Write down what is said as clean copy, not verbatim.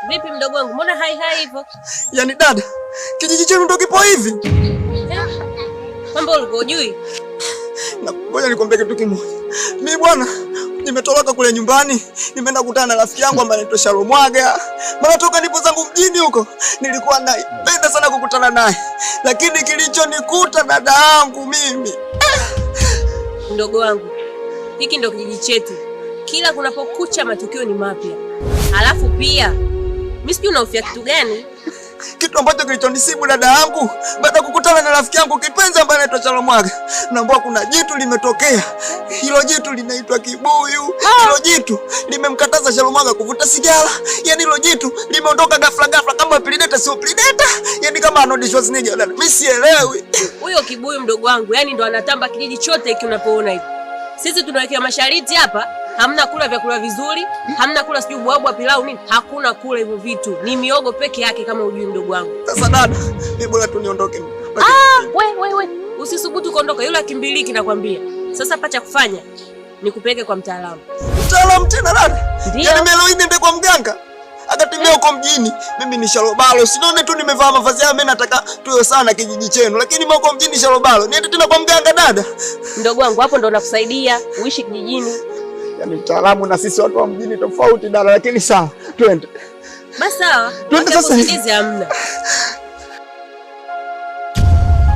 Vipi mdogo wangu? Mbona hai hivyo? Yaani dada, kijiji chenu ndio kipo hivi? Mambo ulikuwa hujui? Na ngoja nikwambie kitu kimoja. Mimi bwana, nimetoroka kule nyumbani, nimeenda kukutana na rafiki yangu ambaye anaitwa Shalomwaga. Maana toka nipo zangu mjini huko, nilikuwa naipenda sana kukutana naye. Lakini kilichonikuta dada yangu mimi. Mdogo wangu, hiki ndio kijiji chetu. Kila kunapokucha matukio ni mapya. Alafu pia, mimi sijui unahofia kitu gani? Kitu ambacho kilichonisibu dada yangu baada ya kukutana na rafiki yangu kipenzi ambaye anaitwa Shalomwaga. Naambia kuna jitu limetokea. Hilo jitu linaitwa Kibuyu. Hilo jitu limemkataza Shalomwaga kuvuta sigara. Yaani hilo jitu limeondoka ghafla kama Predator sio Predator. Yaani kama Arnold Schwarzenegger dada. Mimi sielewi. Huyo Kibuyu mdogo wangu, yaani ndo anatamba kijiji chote hiki unapoona hivi. Sisi tunawekea masharti hapa. Hamna kula vyakula vizuri, hamna kula sijui bwabwa pilau nini, hakuna kula hivyo vitu. Ni miogo peke yake kama ujui mdogo wangu. Sasa dada, mimi bora tu niondoke. We. Usisubutu kuondoka, yule akimbiliki nakwambia. Sasa pacha kufanya nikupeleke kwa mtaalamu. Mtaalamu tena dada? Yaani mimi niende kwa mganga? Akatimia huko mjini. Mimi ni Shalobalo. Sinaone tu nimevaa mavazi yao, mimi nataka tuwe sana kijiji chenu. Lakini mimi huko mjini Shalobalo. Niende tena kwa mganga dada? Mdogo wangu, hapo ndo nakusaidia uishi kijijini. Yaani mtaalamu na sisi watu wa mjini tofauti dada, lakini sawa, twende. Basi sawa. Twende sasa. Hizi hamna.